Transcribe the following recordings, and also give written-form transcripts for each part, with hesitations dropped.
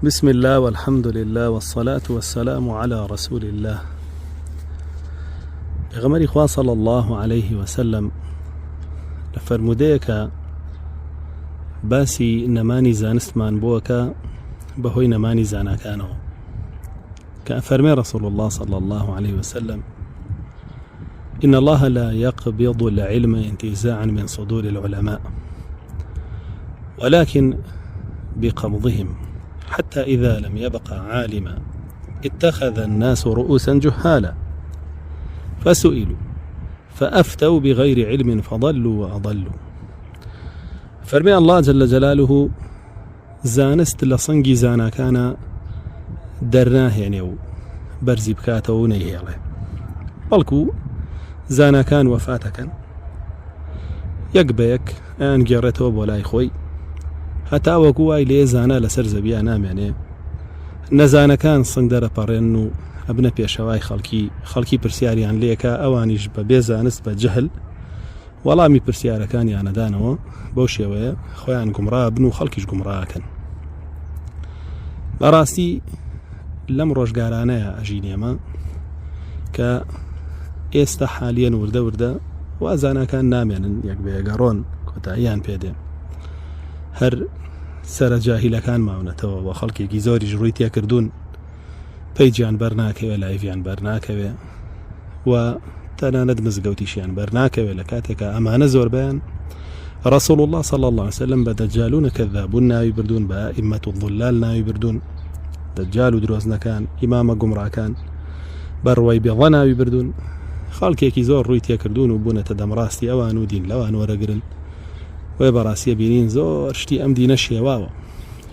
بسم الله والحمد لله والصلاة والسلام على رسول الله. بغمر إخوة صلى الله عليه وسلم لفرموديك باسي نماني زانستمان بوكا بهوي نماني زانا كانوا كأفرمي رسول الله صلى الله عليه وسلم: إن الله لا يقبض العلم انتزاعا من صدور العلماء ولكن بقبضهم حتى إذا لم يبق عالما اتخذ الناس رؤوسا جهالا فسئلوا فأفتوا بغير علم فضلوا وأضلوا. فرمي الله جل جلاله زانست لصنجي زانا كان درناه يعني برزي بكاته ونيه عليه بلكو زانا كان وفاتك يقبيك أن جرته بولاي خوي هەتا وەکووای لێ زانە لەسەر زەویە نامێنێ نەزانەکان سنگ دەرەپەڕێن و ئەبنە پێشەوای خەڵکی پرسیاریان لێکە ئەوانیش بە بێزانست بە جەهل وەڵامی پرسیارەکانیانەدانەوە بەو شێوەیە خۆیان گومڕا بن و خەڵکیش گومڕاکەن. بەڕاستی لەم ڕۆژگارانەیە ئەژینێمە کە ئێستا حالیەن وردە وردە وازانەکان نامێنن یەک بێگەڕۆن کۆتاییان پێدێن هەر سرە جاهیلەکان ماونەتەوە و خەڵکێکی زۆریش ڕووی تێکردوون پەیجیان بەرناکەوێ لایڤیان بەرناکەوێ و تەنانەت مزگەوتیشیان بەرناکەوێ لە کاتێکە ئەمانە زۆر بەیان رسول الله صلى الله عليه وسلم بە دەجالون کەذابون ناوی بردوون بە ئیمەت الضلال ناوی بردوون دەجال و درۆزنەکان ئیمامە گومڕاکان بەڕوای بێڵە ناوی بردوون خەڵکێکی زۆر ڕووی تێکردوون و بوونەتە دەمڕاستی ئەوان و دین لەوان وەرەگرن وی بەڕاستیە بینین زۆر شتی ئەم دینە شێواوە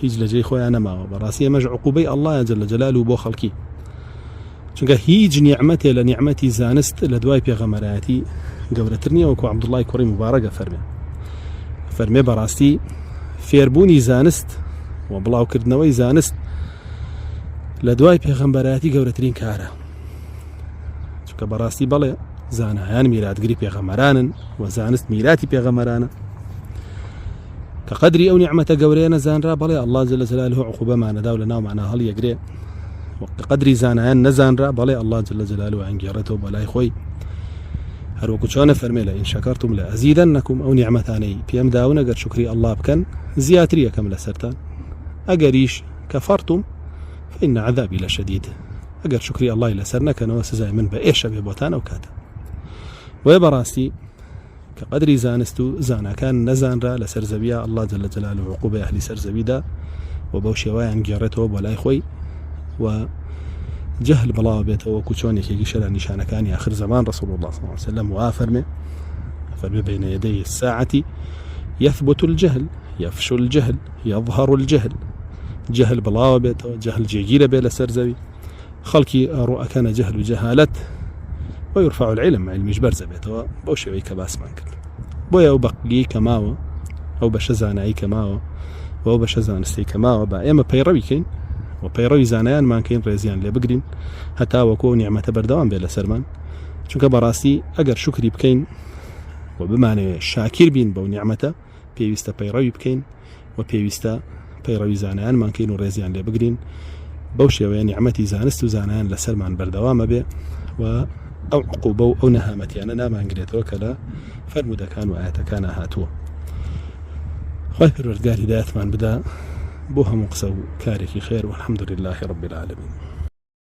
هیچ لە جێی خۆیان نەماوە. بەڕاستی ئەمەش عقوبەی ئەڵڵایە جەل جەلاله بۆ خەڵکی، چونکە هیچ نیعمەتێ لە نیعمەتی زانست لە دوای پێغەمبەرایەتی گەورەتر نییە وەکو عەبدوڵڵای کوڕی مبارەکە فەرمێ بەڕاستی فێربوونی زانست و بڵاوکردنەوەی زانست لە دوای پێغەمبەرایەتی گەورەترین کارە، چونکە بەڕاستی بەڵێ زانایان میراتگری پێغەمبەرانن و زانست میراتی پێغەمبەرانە کە قەدری ئەو نیعمەتە گەورەیە نەزانرا بەڵێ ئەڵڵا جەل جەلاله عقوبەمانەدا و لە ناومانە هەڵیەگرێ وەکە قەدری زانایان نەزانرا بەڵێ ئەڵڵا جەل جەلاله ئەنگێڕێتەوە بەلای خۆی هەروەکو چۆنە فەرمێ لە ئین شەکەرتم لەئەزیدەنەکم ئەو نیعمەتانەی پێم داون ئەگەر شوکری ئەڵڵا بکەن زیاتری یەکەم لەسەرتان ئەگەریش کەفەرتم فإن عذابی لەشەدید ئەگەر شوکری ئەڵڵای لەسەر نەکەنەوە سزای من بە ئێشە بێ بۆتان ئەو کاتە. وێ بەڕاستی کە قەدری زانست و زانەکان نەزانرا لەسەر زەویە ئەڵڵا جەل جەلاله عقوبەی ئەهلی سەر زەویدا و بەو شێوەیان گێڕێتەوە بۆ لای خۆی و جەهل بڵاو بێتەوە وەکو چۆن یەکێکی شەرە نیشانەکانی آخر زەمان رسول الله صلى الله عليه وسلم وافەرمێ بين يدي الساعة يثبت الجهل يفشو الجهل يظهر الجهل جهل بڵاو بێتەوە جەهل جێگیرە بێ لەسەر زەوی خەڵکی ڕوئەکەنە جەهل و جەهالەت ويرفع العلم علميش برزة بيتوا بو شوي كباس مانكل بويا او بقلي كماوا او بشزاناي كماوا او بشزانستي كماوا با اما بيروي كاين و بيروي زانيان مان كاين ريزيان لي بقرين حتى وكو نعمه بردوام بلا سرمان چونکە بەڕاستی ئەگەر شکری بکەین و بمانەوێ شاکر بین بەو نیعمەتە پێویستە پەیڕەوی بکەین و پێویستە پەیڕەوی زانایان مان کەین و ڕێزیان لێ بگرین بەو شێوەیە نیعمەتی زانست و زانایان لەسەرمان بەردەوامە بێ و ئەو عقوبە و ئەو نەهامەتیانە نامانگرێتەوە کە لە فەرمودەکان و ئاەتەکانە هاتووە. خوای پەروەردگار هیدایەتمان بدا بۆ هەموو قسە و کارێکی خێر والحەمد لله رب العالمین.